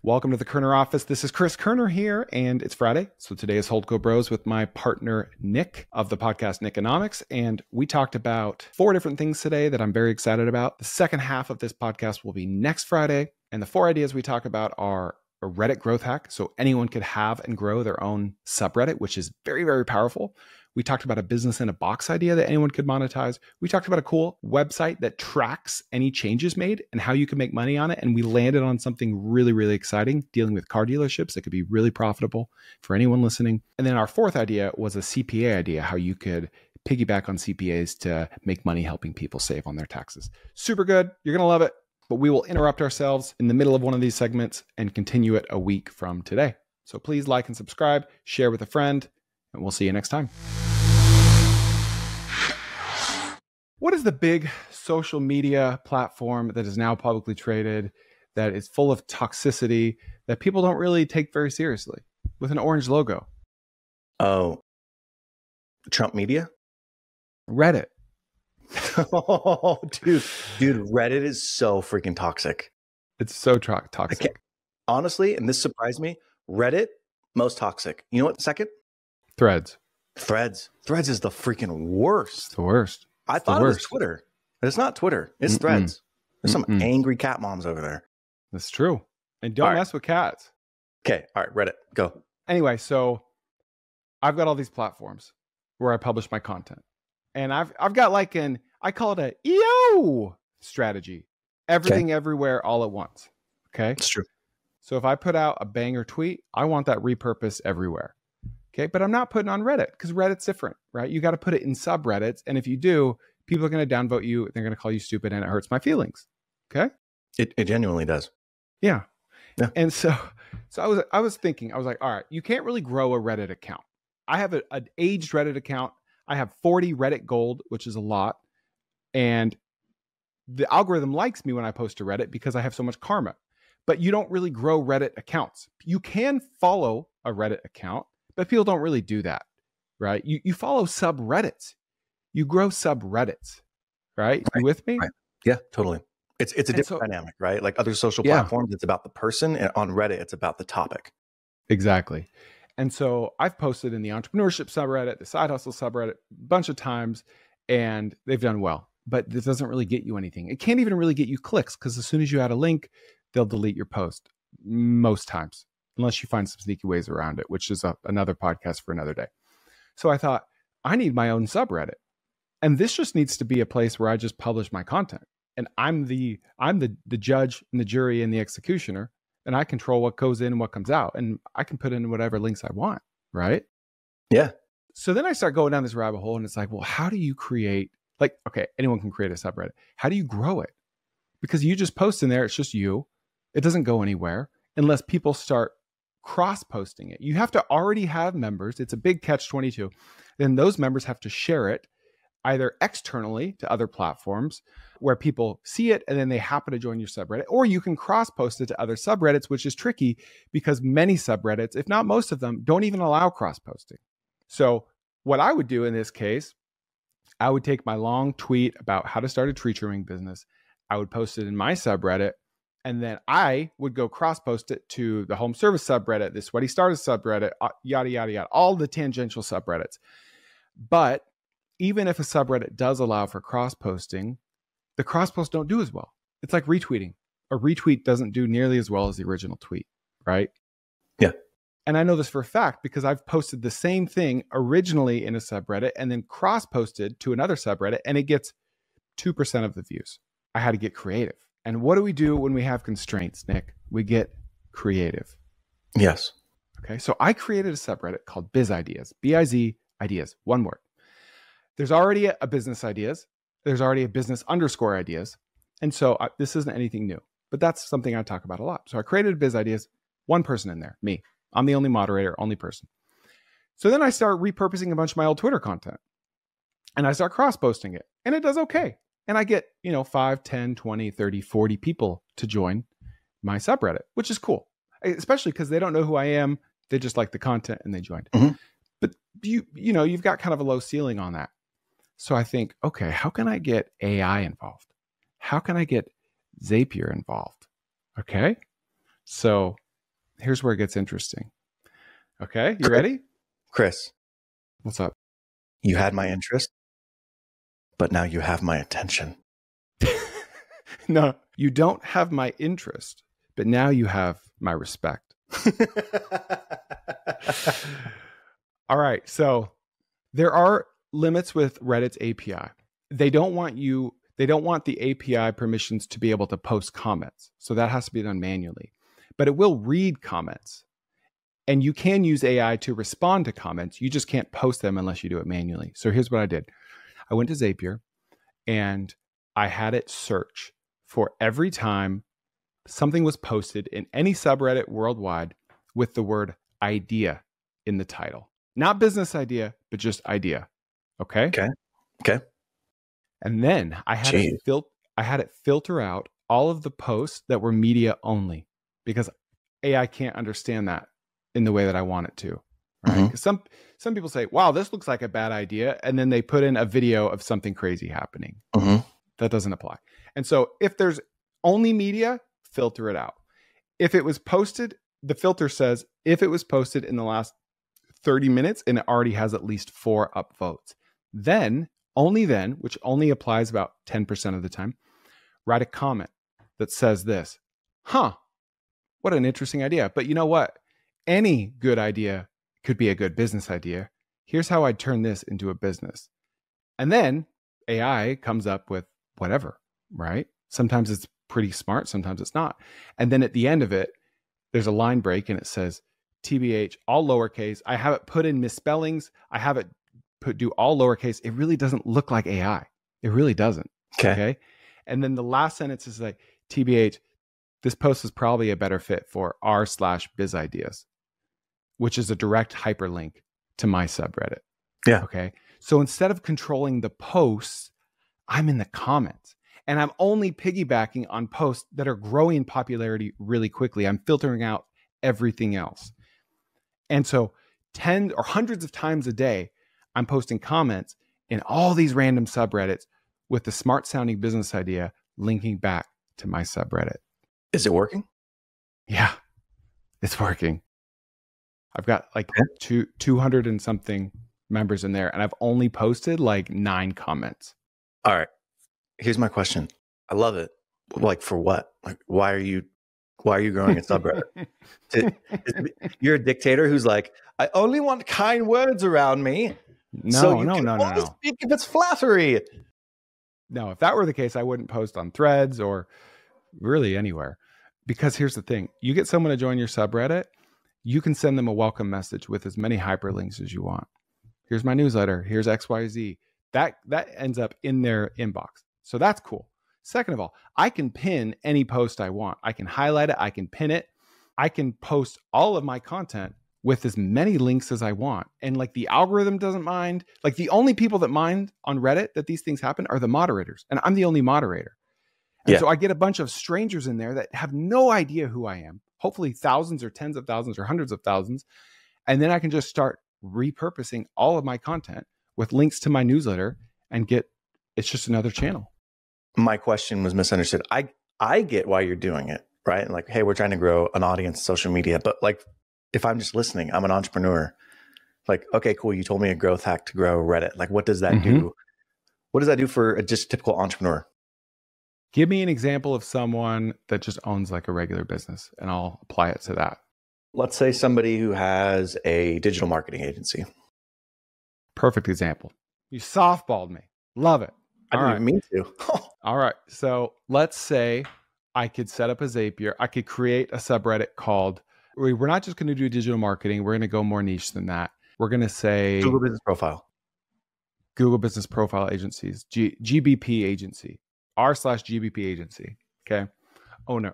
Welcome to the Koerner office. This is Chris Koerner here, and it's Friday. So today is HoldCo Bros with my partner, Nick, of the podcast Nikonomics. And we talked about 4 different things today that I'm very excited about. The second half of this podcast will be next Friday. And the 4 ideas we talk about are a Reddit growth hack. So anyone could have and grow their own subreddit, which is very, very powerful. We talked about a business in a box idea that anyone could monetize. We talked about a cool website that tracks any changes made and how you can make money on it. And we landed on something really, really exciting, dealing with car dealerships that could be really profitable for anyone listening. And then our 4th idea was a CPA idea, how you could piggyback on CPAs to make money helping people save on their taxes. Super good. You're going to love it. But we will interrupt ourselves in the middle of one of these segments and continue it a week from today. So please like and subscribe, share with a friend, and we'll see you next time. What is the big social media platform that is now publicly traded, that is full of toxicity, that people don't really take very seriously, with an orange logo? Oh, Trump media? Reddit. Oh, dude, Reddit is so freaking toxic. It's so toxic. Honestly, and this surprised me, Reddit, most toxic. You know what? Second? Threads. Threads is the freaking worst. It's the worst. I thought it was Twitter, but it's not Twitter. It's Threads. There's some angry cat moms over there. That's true. And don't mess with cats. Okay. All right. Reddit, go. Anyway, so I've got all these platforms where I publish my content. And I've got like I call it a EO strategy. Everything everywhere all at once. Okay. It's true. So if I put out a banger tweet, I want that repurposed everywhere. Okay. But I'm not putting on Reddit because Reddit's different, right? You got to put it in subreddits. And if you do, people are going to downvote you. They're going to call you stupid and it hurts my feelings. Okay. It genuinely does. Yeah. And so I was thinking, I was like, all right, you can't really grow a Reddit account. I have an aged Reddit account. I have 40 Reddit gold, which is a lot. And the algorithm likes me when I post to Reddit because I have so much karma. But you don't really grow Reddit accounts. You can follow a Reddit account, but people don't really do that, right? You follow subreddits. You grow subreddits, right? You with me? Right. Yeah, totally. It's a different dynamic, right? Like other social platforms, it's about the person. And on Reddit, it's about the topic. Exactly. And so I've posted in the Entrepreneurship subreddit, the Side Hustle subreddit, a bunch of times, and they've done well. But this doesn't really get you anything. It can't even really get you clicks because as soon as you add a link, they'll delete your post most times, unless you find some sneaky ways around it, which is another podcast for another day. So I thought, I need my own subreddit. And this just needs to be a place where I just publish my content. And I'm the judge and the jury and the executioner. And I control what goes in and what comes out. And I can put in whatever links I want, right? Yeah. So then I start going down this rabbit hole and it's like, well, how do you create, like, okay, anyone can create a subreddit. How do you grow it? Because you just post in there, it's just you. It doesn't go anywhere unless people start cross-posting it. You have to already have members. It's a big catch-22. Then those members have to share it either externally to other platforms where people see it and then they happen to join your subreddit, or you can cross-post it to other subreddits, which is tricky because many subreddits, if not most of them, don't even allow cross-posting. So what I would do in this case, I would take my long tweet about how to start a tree trimming business. I would post it in my subreddit, and then I would go cross-post it to the home service subreddit, the sweaty starters subreddit, yada, yada, yada, all the tangential subreddits. But even if a subreddit does allow for cross-posting, the cross-posts don't do as well. It's like retweeting. A retweet doesn't do nearly as well as the original tweet, right? Yeah. And I know this for a fact because I've posted the same thing originally in a subreddit and then cross-posted to another subreddit, and it gets 2% of the views. I had to get creative. And what do we do when we have constraints, Nick? We get creative. Yes. Okay. So I created a subreddit called Biz Ideas, B-I-Z Ideas, one word. There's already a business ideas. There's already a business _ ideas. And so this isn't anything new, but that's something I talk about a lot. So I created Biz Ideas, one person in there, me. I'm the only moderator, only person. So then I start repurposing a bunch of my old Twitter content and I start cross-posting it and it does okay. And I get, 5, 10, 20, 30, 40 people to join my subreddit, which is cool, especially because they don't know who I am. They just like the content and they joined. Mm-hmm. But you've got kind of a low ceiling on that. So I think, okay, how can I get AI involved? How can I get Zapier involved? Okay. So Here's where it gets interesting. Okay, you ready? Chris. What's up? You had my interest, but now you have my attention. No, you don't have my interest, but now you have my respect. All right. So there are limits with Reddit's API. They don't want the API permissions to be able to post comments. So that has to be done manually. But it will read comments. And you can use AI to respond to comments. You just can't post them unless you do it manually. So here's what I did. I went to Zapier and I had it search for every time something was posted in any subreddit worldwide with the word idea in the title. Not business idea, but just idea. Okay? Okay. And then I had it filter out all of the posts that were media only because AI can't understand that in the way that I want it to. Right? Because some people say, wow, this looks like a bad idea. And then they put in a video of something crazy happening. That doesn't apply. And so if there's only media, filter it out. If it was posted, the filter says, if it was posted in the last 30 minutes and it already has at least 4 upvotes, then, which only applies about 10% of the time, write a comment that says this, what an interesting idea. But you know what? Any good idea could be a good business idea. Here's how I'd turn this into a business. And then AI comes up with whatever, right? Sometimes it's pretty smart, sometimes it's not. And then at the end of it, there's a line break and it says, TBH, all lowercase. I have it put in misspellings. I have it do all lowercase. It really doesn't look like AI. It really doesn't. Okay. And then the last sentence is like, TBH, this post is probably a better fit for r/biz ideas, which is a direct hyperlink to my subreddit. Yeah. Okay. So instead of controlling the posts, I'm in the comments and I'm only piggybacking on posts that are growing in popularity really quickly. I'm filtering out everything else. And so tens or hundreds of times a day, I'm posting comments in all these random subreddits with the smart sounding business idea linking back to my subreddit. Is it working? Yeah, it's working. I've got like 200 and something members in there, and I've only posted like 9 comments. All right. Here's my question. I love it. Like, for what? Like, why are you growing a subreddit? You're a dictator who's like, I only want kind words around me. No. Speak if it's flattery. No, if that were the case, I wouldn't post on Threads or really anywhere. Because here's the thing. You get someone to join your subreddit, you can send them a welcome message with as many hyperlinks as you want. Here's my newsletter. Here's XYZ. That ends up in their inbox. So that's cool. Second of all, I can pin any post I want. I can highlight it. I can pin it. I can post all of my content with as many links as I want. And like the algorithm doesn't mind. Like the only people that mind on Reddit that these things happen are the moderators. And I'm the only moderator. And so I get a bunch of strangers in there that have no idea who I am. Hopefully thousands or tens of thousands or hundreds of thousands. And then I can just start repurposing all of my content with links to my newsletter and it's just another channel. My question was misunderstood. I get why you're doing it, right? Like, hey, we're trying to grow an audience, social media. But like, if I'm just listening, I'm an entrepreneur. Like, okay, cool. You told me a growth hack to grow Reddit. Like, what does that do? What does that do for a just typical entrepreneur? Give me an example of someone that just owns like a regular business and I'll apply it to that. Let's say somebody who has a digital marketing agency. Perfect example. You softballed me. Love it. I didn't even mean to. All right. So let's say I could set up a Zapier. I could create a subreddit called, we're not just going to do digital marketing. We're going to go more niche than that. We're going to say Google Business Profile. Google Business Profile Agencies, GBP Agency, r/GBP Agency. Okay.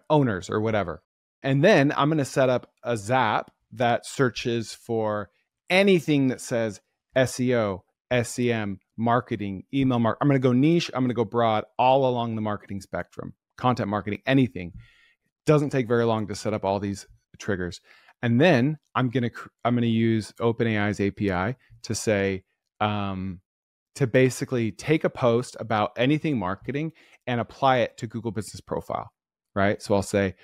Owners or whatever. And then I'm going to set up a Zap that searches for anything that says SEO, SEM, marketing, email marketing. I'm going to go niche. I'm going to go broad all along the marketing spectrum, content marketing, anything. Doesn't take very long to set up all these triggers. And then I'm going to use OpenAI's API to say, to basically take a post about anything marketing and apply it to Google Business Profile, right? So I'll say,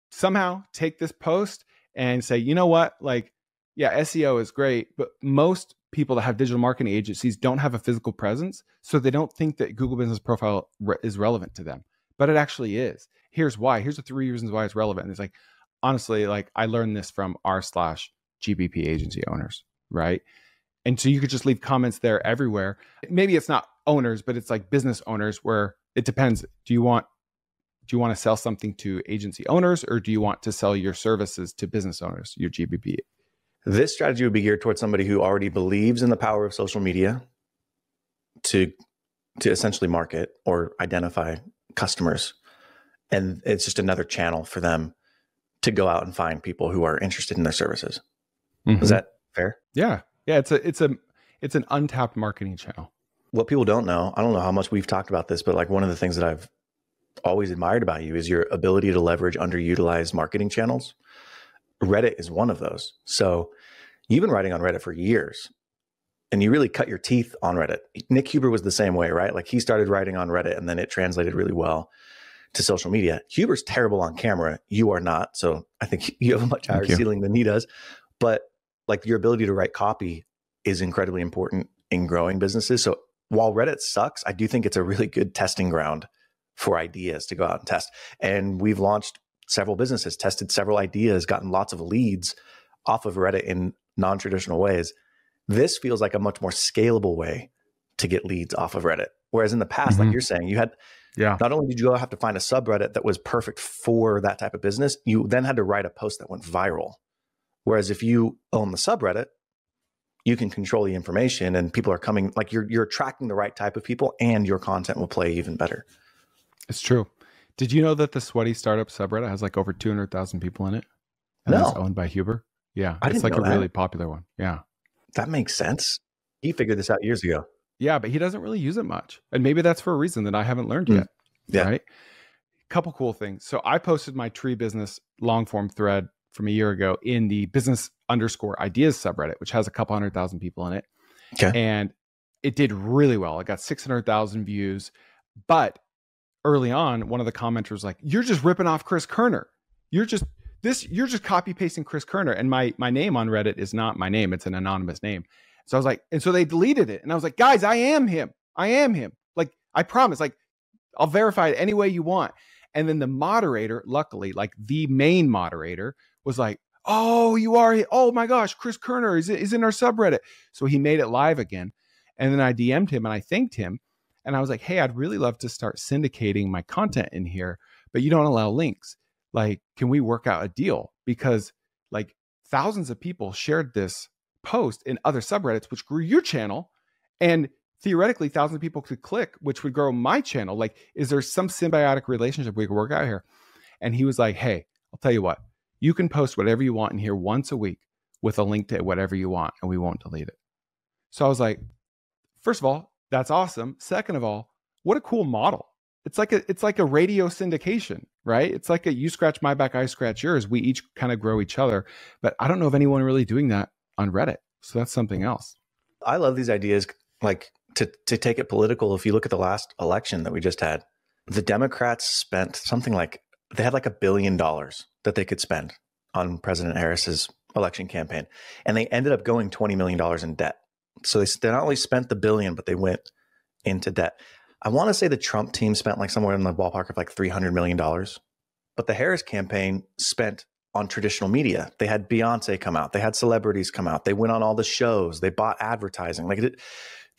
somehow take this post and say, you know what, like, yeah, SEO is great, but most people that have digital marketing agencies don't have a physical presence. So they don't think that Google Business Profile is relevant to them, but it actually is. Here's why. Here's the 3 reasons why it's relevant. And it's like, honestly, like I learned this from r/GBP agency owners, right? And so you could just leave comments there everywhere. Maybe it's not owners, but it's like business owners where it depends. Do you want to sell something to agency owners, or do you want to sell your services to business owners, your GBP? This strategy would be geared towards somebody who already believes in the power of social media to essentially market or identify customers. And it's just another channel for them to go out and find people who are interested in their services. Mm-hmm. Is that fair? Yeah. Yeah. It's an untapped marketing channel. What people don't know, I don't know how much we've talked about this, but like one of the things that I've always admired about you is your ability to leverage underutilized marketing channels. Reddit is one of those. So you've been writing on Reddit for years and you really cut your teeth on Reddit. Nick Huber was the same way, right? Like he started writing on Reddit and then it translated really well to social media. Huber's terrible on camera. You are not. So I think you have a much higher ceiling than he does. But like your ability to write copy is incredibly important in growing businesses. So while Reddit sucks, I do think it's a really good testing ground for ideas to go out and test. And we've launched several businesses, tested several ideas, gotten lots of leads off of Reddit in non-traditional ways. This feels like a much more scalable way to get leads off of Reddit. Whereas in the past, like you're saying, you had, not only did you have to find a subreddit that was perfect for that type of business, you then had to write a post that went viral. Whereas if you own the subreddit, you can control the information and people are coming, like you're attracting the right type of people and your content will play even better. It's true. Did you know that the Sweaty Startup subreddit has like over 200,000 people in it? And it's owned by Huber. Yeah. It's like a really popular one. Yeah. That makes sense. He figured this out years ago. Yeah, but he doesn't really use it much. And maybe that's for a reason that I haven't learned yet. Yeah. Right? Couple cool things. So I posted my tree business long form thread from a year ago in the business_ideas subreddit, which has a couple 100,000 people in it. Okay. And it did really well. I got 600,000 views, but early on, one of the commenters was like, "You're just ripping off Chris Koerner. You're just copy pasting Chris Koerner." And my name on Reddit is not my name; it's an anonymous name. So I was like, and so they deleted it, and I was like, "Guys, I am him. I am him. Like I promise. Like I'll verify it any way you want." And then the moderator, luckily, like the main moderator, was like, "Oh, you are. Oh my gosh, Chris Koerner is in our subreddit." So he made it live again, and then I DM'd him and I thanked him. And I was like, "Hey, I'd really love to start syndicating my content in here, but you don't allow links. Like, can we work out a deal?" Because like thousands of people shared this post in other subreddits, which grew your channel. And theoretically, thousands of people could click, which would grow my channel. Like, is there some symbiotic relationship we could work out here? And he was like, "Hey, I'll tell you what, you can post whatever you want in here once a week with a link to whatever you want, and we won't delete it." So I was like, first of all, that's awesome. Second of all, what a cool model. It's like a radio syndication, right? It's like a you scratch my back, I scratch yours. We each kind of grow each other. But I don't know of anyone really doing that on Reddit. So that's something else. I love these ideas, like to take it political. If you look at the last election that we just had, the Democrats spent something like, they had like $1 billion that they could spend on President Harris's election campaign. And they ended up going $20 million in debt. So they not only spent the $1 billion, but they went into debt. I want to say the Trump team spent like somewhere in the ballpark of like $300 million, but the Harris campaign spent on traditional media. They had Beyonce come out. They had celebrities come out. They went on all the shows. They bought advertising. Like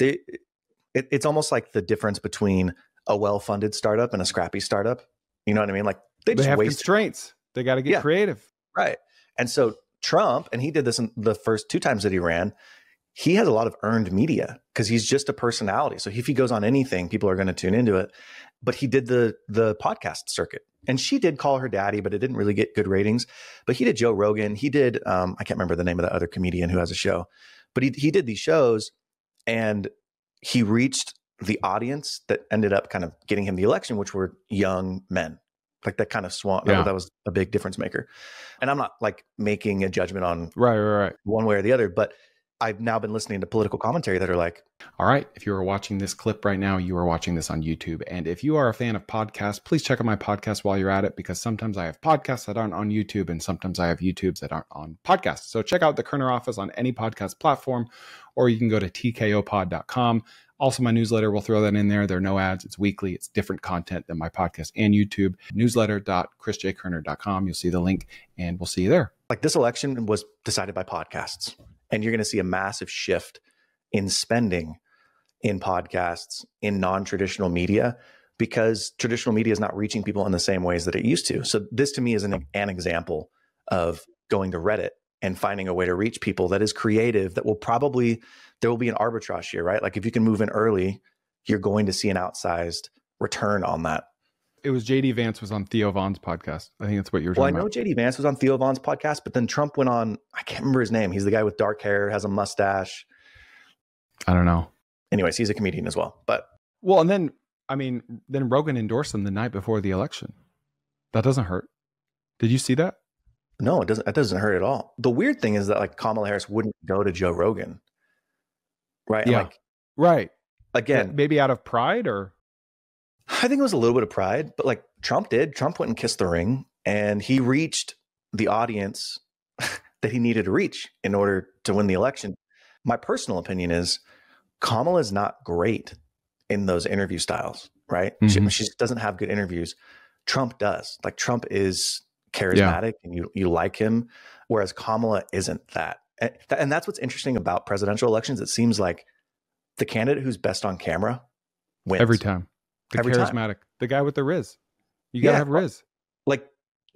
it's almost like the difference between a well-funded startup and a scrappy startup. You know what I mean? Like they have constraints. They got to get creative. Right. And so Trump, and he did this in the first 2 times that he ran, he has a lot of earned media because he's just a personality. So if he goes on anything, people are going to tune into it. But he did the podcast circuit, and she did call her daddy, but it didn't really get good ratings. But he did Joe Rogan. He did, I can't remember the name of the other comedian who has a show, but he did these shows, and he reached the audience that ended up kind of getting him the election, which were young men. Like that kind of swamp. Yeah. That was a big difference maker. And I'm not like making a judgment on right. one way or the other, but I've now been listening to political commentary that are like, all right, if you are watching this clip right now, you are watching this on YouTube. And if you are a fan of podcasts, please check out my podcast while you're at it, because sometimes I have podcasts that aren't on YouTube and sometimes I have YouTubes that aren't on podcasts. So check out the Koerner Office on any podcast platform, or you can go to tkopod.com. Also, my newsletter, we'll throw that in there. There are no ads. It's weekly. It's different content than my podcast and YouTube. Newsletter.chrisjkoerner.com. You'll see the link and we'll see you there. Like, this election was decided by podcasts, and you're going to see a massive shift in spending in podcasts, in non-traditional media, because traditional media is not reaching people in the same ways that it used to. So this to me is an example of going to Reddit and finding a way to reach people that is creative, that will probably, there will be an arbitrage here, right? Like, if you can move in early, you're going to see an outsized return on that. It was JD Vance was on Theo Vaughn's podcast. I think that's what you were talking about. Well, I know JD Vance was on Theo Vaughn's podcast, but then Trump went on, I can't remember his name. He's the guy with dark hair, has a mustache. I don't know. Anyways, he's a comedian as well. But well, and then, I mean, then Rogan endorsed him the night before the election. That doesn't hurt. Did you see that? No, it doesn't. It doesn't hurt at all. The weird thing is that, like, Kamala Harris wouldn't go to Joe Rogan, right? Yeah, like, right. Again, maybe out of pride, or I think it was a little bit of pride, but like Trump did. Trump went and kissed the ring, and he reached the audience that he needed to reach in order to win the election. My personal opinion is Kamala is not great in those interview styles, right? Mm-hmm. She doesn't have good interviews. Trump does. Like, Trump is charismatic, and you like him, whereas Kamala isn't that. And that's what's interesting about presidential elections. It seems like the candidate who's best on camera wins every time. The every charismatic, time. The guy with the Riz. You gotta have Riz. Like,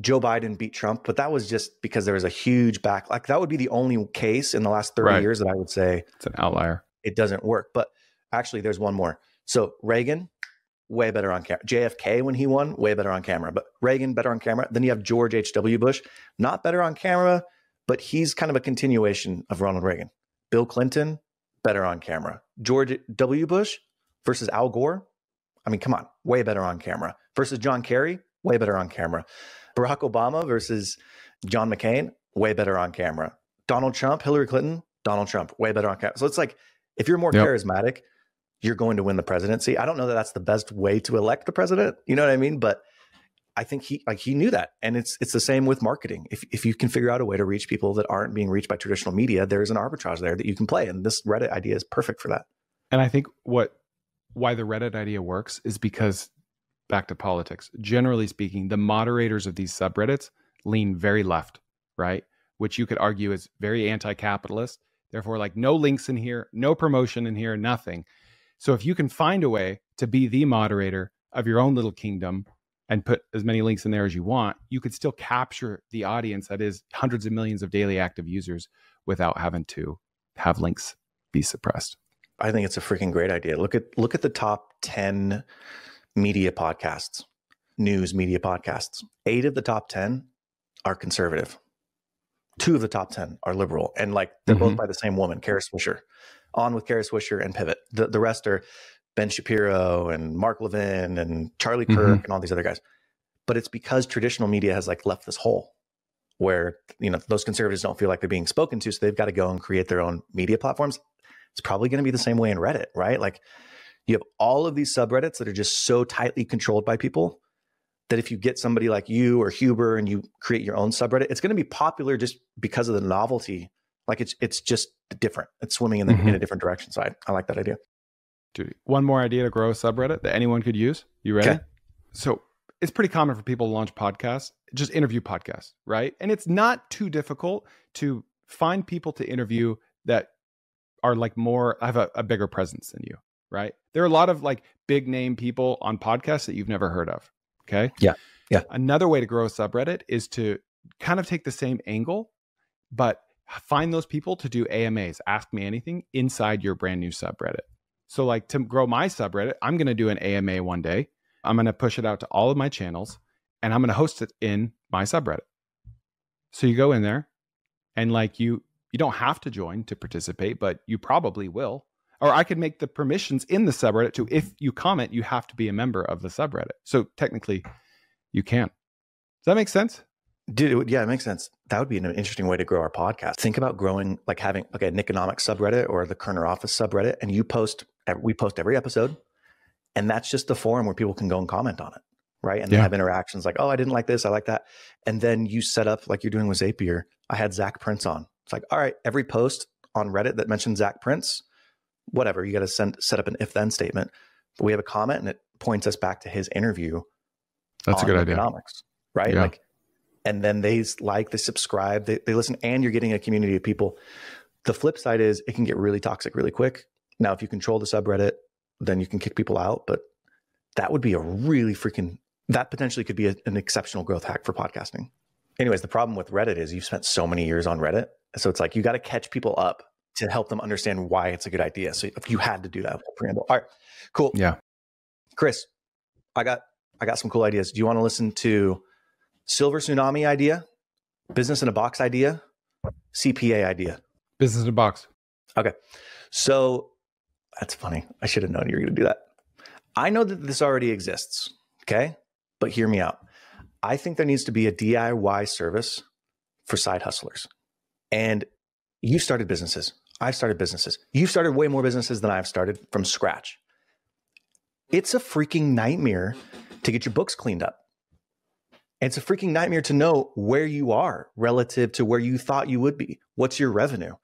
Joe Biden beat Trump, but that was just because there was a huge back. Like, that would be the only case in the last 30 years that I would say it's an outlier. It doesn't work. But actually, there's one more. So Reagan, way better on camera. JFK, when he won, way better on camera. But Reagan, better on camera. Then you have George H.W. Bush, not better on camera, but he's kind of a continuation of Ronald Reagan. Bill Clinton, better on camera. George W. Bush versus Al Gore. I mean, come on, way better on camera. Versus John Kerry, way better on camera. Barack Obama versus John McCain, way better on camera. Donald Trump, Hillary Clinton, Donald Trump, way better on camera. So it's like, if you're more charismatic, you're going to win the presidency. I don't know that that's the best way to elect the president. You know what I mean? But I think he knew that. And it's the same with marketing. If you can figure out a way to reach people that aren't being reached by traditional media, there's an arbitrage there that you can play. And this Reddit idea is perfect for that. And I think why the Reddit idea works is because, back to politics, generally speaking, the moderators of these subreddits lean very left, right? Which you could argue is very anti-capitalist. Therefore, like, no links in here, no promotion in here, nothing. So if you can find a way to be the moderator of your own little kingdom and put as many links in there as you want, you could still capture the audience that is hundreds of millions of daily active users without having to have links be suppressed. I think it's a freaking great idea. Look at the top 10 media podcasts, news media podcasts. 8 of the top 10 are conservative. 2 of the top 10 are liberal. And like, they're both by the same woman, Kara Swisher. On with Kara Swisher and Pivot. The rest are Ben Shapiro and Mark Levin and Charlie Kirk and all these other guys. But it's because traditional media has like left this hole where, you know, those conservatives don't feel like they're being spoken to. So they've got to go and create their own media platforms. It's probably going to be the same way in Reddit, right? Like, you have all of these subreddits that are just so tightly controlled by people that if you get somebody like you or Huber and you create your own subreddit, it's going to be popular just because of the novelty. Like, it's just different. It's swimming in a different direction. So I like that idea. Dude, one more idea to grow a subreddit that anyone could use. You ready? Okay. So it's pretty common for people to launch podcasts, just interview podcasts, right? And it's not too difficult to find people to interview that are like have a bigger presence than you, right? There are a lot of like big name people on podcasts that you've never heard of. Okay. Yeah. Yeah. Another way to grow a subreddit is to kind of take the same angle, but find those people to do AMAs, ask me anything, inside your brand new subreddit. So like, to grow my subreddit, I'm going to do an AMA one day. I'm going to push it out to all of my channels and I'm going to host it in my subreddit. So you go in there and like, you don't have to join to participate, but you probably will. Or I could make the permissions in the subreddit to, if you comment, you have to be a member of the subreddit. So technically you can. Does that make sense? Dude, yeah, it makes sense. That would be an interesting way to grow our podcast. Think about growing, like having a Nikonomics subreddit or the Koerner office subreddit, and we post every episode, and that's just the forum where people can go and comment on it, right? And then have interactions like, oh, I didn't like this, I like that. And then you set up, like you're doing with Zapier. I had Zach Prince on. It's like, all right, every post on Reddit that mentions Zach Prince, whatever, you got to set up an if-then statement. But we have a comment and it points us back to his interview. That's a good idea. Nikonomics, right? Yeah. Like, and then they subscribe, they listen, and you're getting a community of people. The flip side is it can get really toxic really quick. Now, if you control the subreddit, then you can kick people out, but that would be that potentially could be an exceptional growth hack for podcasting. Anyways, the problem with Reddit is you've spent so many years on Reddit. So it's like, you got to catch people up to help them understand why it's a good idea. So if you had to do that preamble. All right, cool. Yeah. Chris, I got some cool ideas. Do you want to listen to Silver Tsunami idea, Business in a Box idea, CPA idea? Business in a Box. Okay. So that's funny. I should have known you were going to do that. I know that this already exists. Okay. But hear me out. I think there needs to be a DIY service for side hustlers. And you started businesses. I've started businesses. You've started way more businesses than I've started from scratch. It's a freaking nightmare to get your books cleaned up. And it's a freaking nightmare to know where you are relative to where you thought you would be. What's your revenue?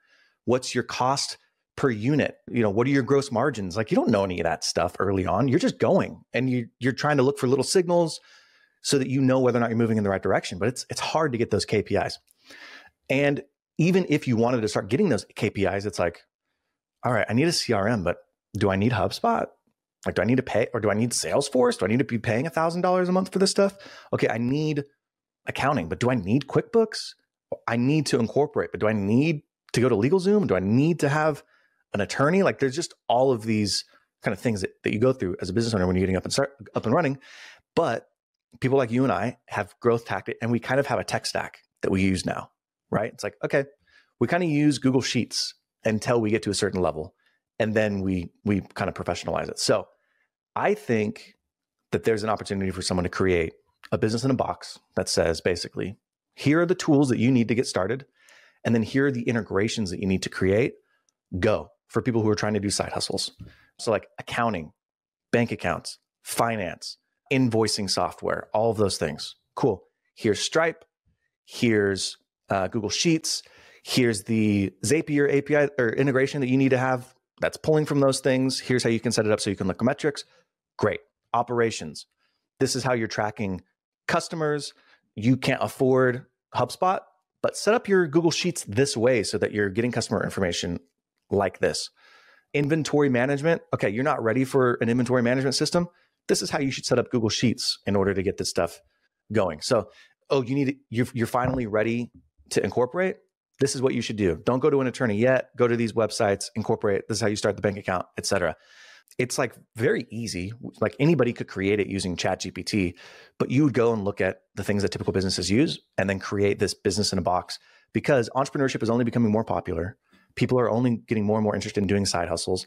What's your cost per unit? What are your gross margins? Like, you don't know any of that stuff early on. You're just going and you're trying to look for little signals so that you know whether or not you're moving in the right direction. But it's hard to get those KPIs. And even if you wanted to start getting those KPIs, it's like, all right, I need a CRM, but do I need HubSpot? Like, do I need to pay, or do I need Salesforce? Do I need to be paying $1,000 a month for this stuff? Okay, I need accounting, but do I need QuickBooks? I need to incorporate, but do I need to go to LegalZoom? Do I need to have an attorney? Like, there's just all of these kind of things that you go through as a business owner when you're getting up and running. But people like you and I have growth tactics, and we kind of have a tech stack that we use now, right? It's like, okay, we kind of use Google Sheets until we get to a certain level, and then we kind of professionalize it. So I think that there's an opportunity for someone to create a business in a box that says, basically, here are the tools that you need to get started, and then here are the integrations that you need to create. Go for people who are trying to do side hustles. So like accounting, bank accounts, finance, invoicing software, all of those things. Cool. Here's Stripe. Here's Google Sheets. Here's the Zapier API or integration that you need to have that's pulling from those things. Here's how you can set it up so you can look at metrics. Great. Operations. This is how you're tracking customers. You can't afford HubSpot, but set up your Google Sheets this way so that you're getting customer information like this. Inventory management. Okay, you're not ready for an inventory management system. This is how you should set up Google Sheets in order to get this stuff going. So, you're finally ready to incorporate. This is what you should do. Don't go to an attorney yet. Go to these websites, incorporate. This is how you start the bank account, etc. It's like very easy. Like anybody could create it using ChatGPT, but you would go and look at the things that typical businesses use and then create this business in a box, because entrepreneurship is only becoming more popular. People are only getting more and more interested in doing side hustles,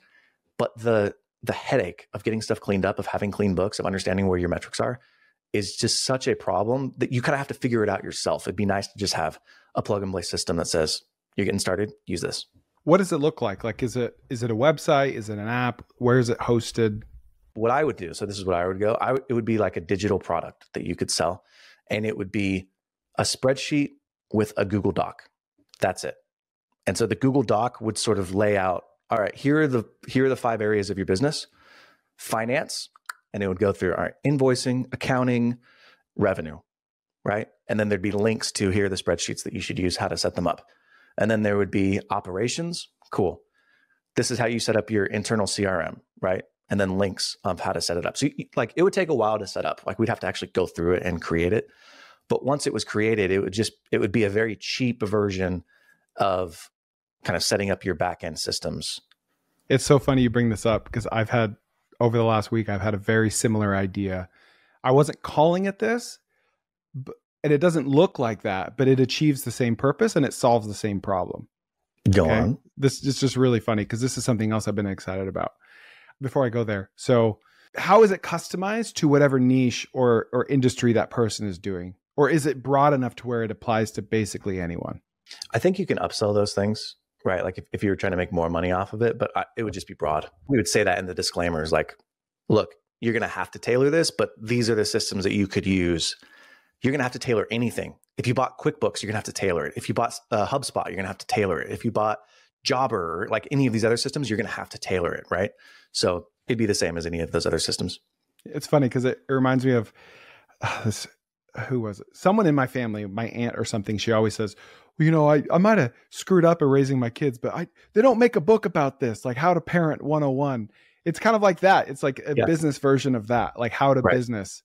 but the headache of getting stuff cleaned up, of having clean books, of understanding where your metrics are, is just such a problem that you kind of have to figure it out yourself. It'd be nice to just have a plug and play system that says, you're getting started, use this. What does it look like? Like, is it a website? Is it an app? Where is it hosted? What I would do, so this is what I would go, it would be like a digital product that you could sell. And it would be a spreadsheet with a Google Doc. That's it. And so the Google Doc would sort of lay out, all right, here are the 5 areas of your business. Finance, and it would go through, all right, invoicing, accounting, revenue, right? And then there'd be links to, here are the spreadsheets that you should use, how to set them up. And then there would be operations. Cool. This is how you set up your internal CRM, right? And then links of how to set it up. So like, it would take a while to set up. Like, we'd have to actually go through it and create it. But once it was created, it would be a very cheap version of kind of setting up your back-end systems. It's so funny you bring this up, because over the last week, I've had a very similar idea. I wasn't calling it this, and it doesn't look like that, but it achieves the same purpose and it solves the same problem. Go on. This is just really funny, because this is something else I've been excited about. Before I go there, so how is it customized to whatever niche or industry that person is doing? Or is it broad enough to where it applies to basically anyone? I think you can upsell those things, right? Like if you were trying to make more money off of it, but it would just be broad. We would say that in the disclaimers, like, look, you're going to have to tailor this, but these are the systems that you could use. You're going to have to tailor anything. If you bought QuickBooks, you're going to have to tailor it. If you bought HubSpot, you're going to have to tailor it. If you bought Jobber, like any of these other systems, you're going to have to tailor it, right? So it'd be the same as any of those other systems. It's funny because it reminds me of this. Who was it? Someone in my family, my aunt or something. She always says, well, you know, I might have screwed up at raising my kids, but they don't make a book about this, like how to parent 101. It's kind of like that. It's like a business version of that, like how to business.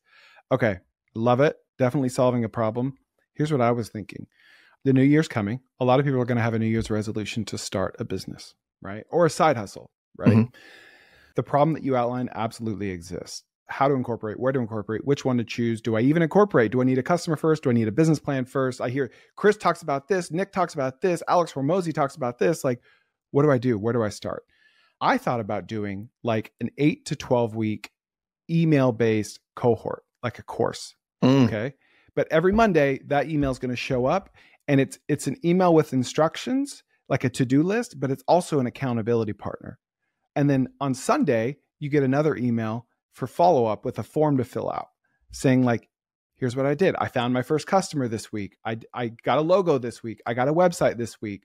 Okay. Love it. Definitely solving a problem. Here's what I was thinking. The new year's coming. A lot of people are going to have a New Year's resolution to start a business, right? Or a side hustle, right? Mm-hmm. The problem that you outlined absolutely exists. How to incorporate, where to incorporate, which one to choose. Do I even incorporate? Do I need a customer first? Do I need a business plan first? I hear Chris talks about this. Nick talks about this. Alex Hormozy talks about this. Like, what do I do? Where do I start? I thought about doing like an 8 to 12 week email-based cohort, like a course. Okay. But every Monday that email is going to show up, and it's an email with instructions, like a to-do list, but it's also an accountability partner. And then on Sunday, you get another email for follow-up with a form to fill out saying like, here's what I did. I found my first customer this week. I got a logo this week. I got a website this week.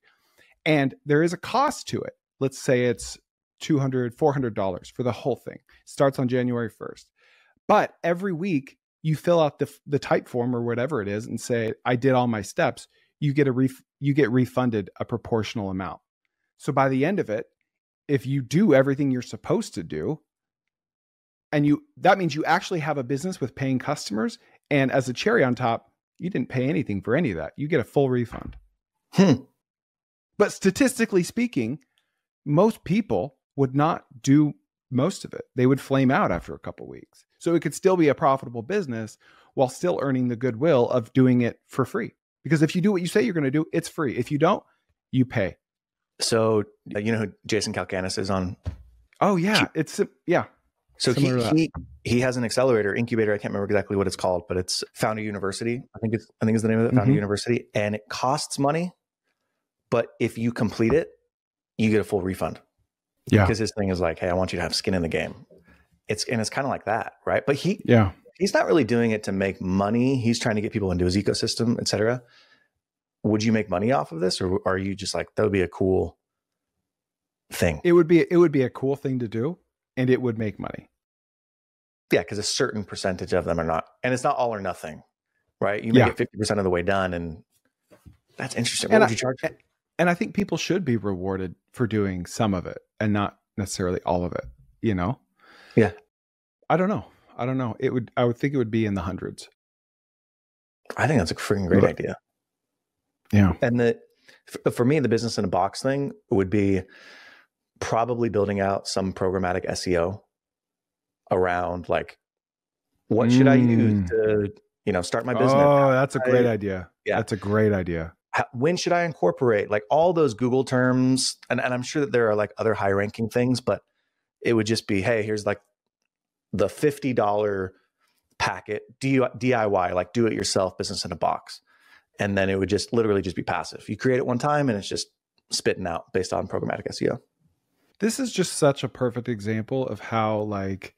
And there is a cost to it. Let's say it's $200, $400 for the whole thing. Starts on January 1st. But every week you fill out the type form or whatever it is and say, I did all my steps. You get refunded a proportional amount. So by the end of it, if you do everything you're supposed to do, and that means you actually have a business with paying customers. And as a cherry on top, you didn't pay anything for any of that. You get a full refund. But statistically speaking, most people would not do most of it. They would flame out after a couple of weeks. So it could still be a profitable business while still earning the goodwill of doing it for free. Because if you do what you say you're going to do, it's free. If you don't, you pay. So you know who Jason Calacanis is on? Oh yeah. So he has an accelerator, incubator. I can't remember exactly what it's called, but it's Founder University. I think is the name of it, Founder University. And it costs money, but if you complete it, you get a full refund. Yeah. Because his thing is like, hey, I want you to have skin in the game. It's kind of like that, right? But he's not really doing it to make money. He's trying to get people into his ecosystem, et cetera. Would you make money off of this, or are you just like, that would be a cool thing? It would be a cool thing to do, and it would make money. Yeah, because a certain percentage of them are not, and it's not all or nothing, right? You make it 50% of the way done, and that's interesting. What would you charge for? And I think people should be rewarded for doing some of it and not necessarily all of it, you know? Yeah. I don't know. I would think it would be in the hundreds. I think that's a freaking great idea. Yeah. And for me, the business in a box thing would be probably building out some programmatic SEO around like, what should I use to, start my business? Oh, that's a great idea. Yeah. That's a great idea. When should I incorporate like all those Google terms? And I'm sure that there are like other high ranking things, but it would just be, hey, here's like the $50 packet DIY, like do it yourself business in a box. And then it would just literally just be passive. You create it one time and it's just spitting out based on programmatic SEO. This is just such a perfect example of how like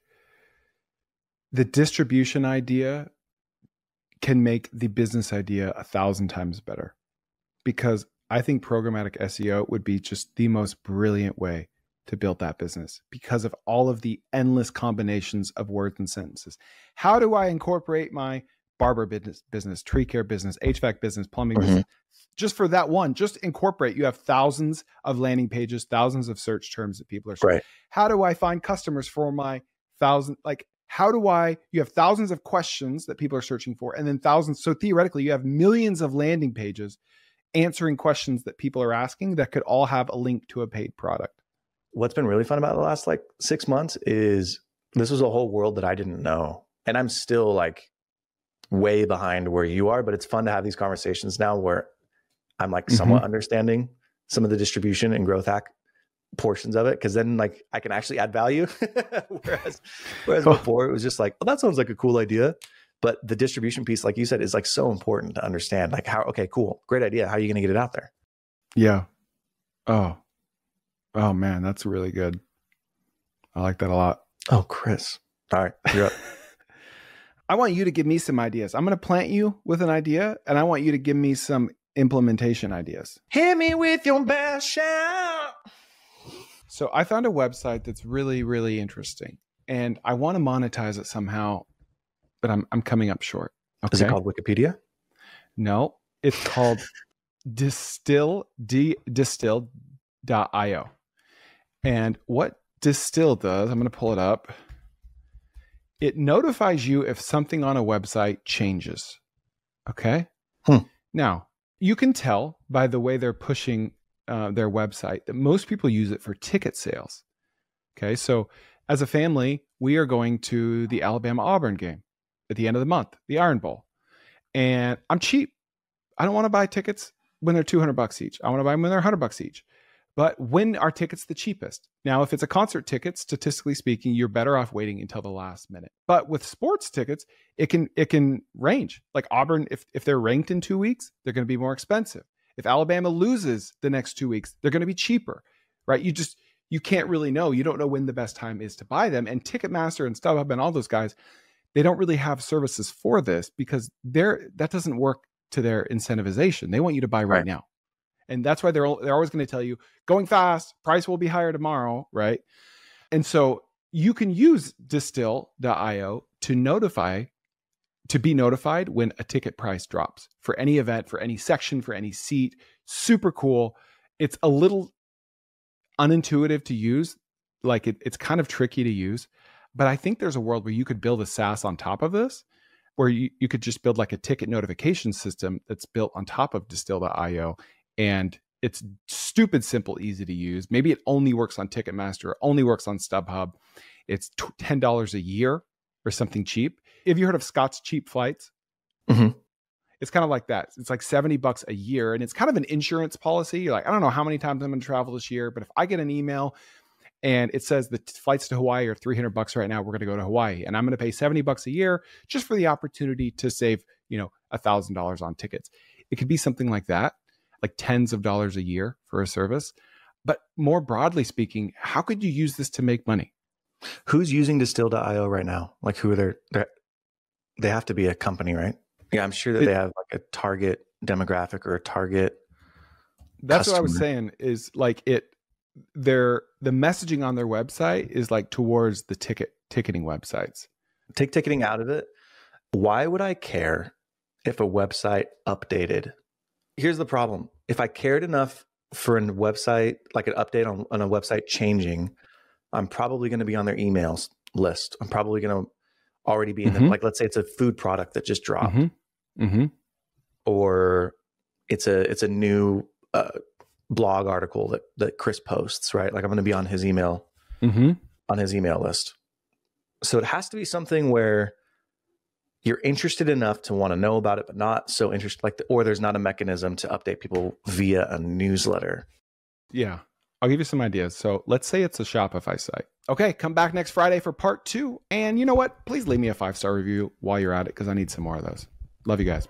the distribution idea can make the business idea 1,000 times better. Because I think programmatic SEO would be just the most brilliant way to build that business because of all of the endless combinations of words and sentences. How do I incorporate my barber business, tree care business, HVAC business, plumbing business? Just for that one, just incorporate. You have thousands of landing pages, thousands of search terms that people are searching. Right. How do I find customers for my you have thousands of questions that people are searching for, and then thousands. So theoretically, you have millions of landing pages answering questions that people are asking that could all have a link to a paid product. What's been really fun about the last 6 months is this was a whole world that I didn't know. And I'm still like way behind where you are, but it's fun to have these conversations now where I'm like somewhat understanding some of the distribution and growth hack portions of it. Cause then like I can actually add value. whereas before it was just like, oh, that sounds like a cool idea. But the distribution piece, like you said, is like so important to understand. Like how, okay, cool. Great idea. How are you going to get it out there? Yeah. Oh man, that's really good. I like that a lot. Oh, Chris. All right. You're up. I want you to give me some ideas. I'm going to plant you with an idea, and I want you to give me some implementation ideas. Hit me with your best shot. So I found a website that's really, really interesting, and I want to monetize it somehow, but I'm coming up short. Okay? Is it called Wikipedia? No, it's called distill.io. And what Distill does, I'm going to pull it up. It notifies you if something on a website changes. Okay. Now, you can tell by the way they're pushing their website that most people use it for ticket sales. Okay. So as a family, we are going to the Alabama-Auburn game at the end of the month, the Iron Bowl. And I'm cheap. I don't want to buy tickets when they're $200 each. I want to buy them when they're $100 each. But when are tickets the cheapest? Now, if it's a concert ticket, statistically speaking, you're better off waiting until the last minute. But with sports tickets, it can range. Like Auburn, if they're ranked in 2 weeks, they're going to be more expensive. If Alabama loses the next 2 weeks, they're going to be cheaper, right? You can't really know. You don't know when the best time is to buy them. And Ticketmaster and StubHub and all those guys, they don't really have services for this because that doesn't work to their incentivization. They want you to buy right now. And that's why they're always going to tell you, going fast, price will be higher tomorrow, right? And so you can use distill.io to be notified when a ticket price drops for any event, for any section, for any seat. Super cool. It's a little unintuitive to use. Like it's kind of tricky to use. But I think there's a world where you could build a SaaS on top of this, where you could just build like a ticket notification system that's built on top of distill.io. And it's stupid simple, easy to use. Maybe it only works on Ticketmaster, only works on StubHub. It's $10 a year or something cheap. Have you heard of Scott's Cheap Flights? Mm-hmm. It's kind of like that. It's like $70 a year. And it's kind of an insurance policy. You're like, I don't know how many times I'm going to travel this year, but if I get an email and it says the flights to Hawaii are $300 right now, we're going to go to Hawaii. And I'm going to pay $70 a year just for the opportunity to save, $1,000 on tickets. It could be something like that. Like tens of dollars a year for a service. But more broadly speaking, how could you use this to make money? Who's using distill.io right now? Like who are they have to be a company, right? Yeah, I'm sure that they have like a target demographic or a target. That's customer. What I was saying is like the messaging on their website is like towards the ticketing websites. Take ticketing out of it. Why would I care if a website updated? Here's the problem. If I cared enough for a website, like an update on a website changing, I'm probably going to be on their emails list. I'm probably going to already be in them. Like, let's say it's a food product that just dropped, or it's a new blog article that Chris posts, right? Like I'm going to be on his email, on his email list. So it has to be something where you're interested enough to want to know about it, but not so interested, or there's not a mechanism to update people via a newsletter. Yeah. I'll give you some ideas. So let's say it's a Shopify site. Okay. Come back next Friday for part 2. And you know what? Please leave me a 5-star review while you're at it, because I need some more of those. Love you guys.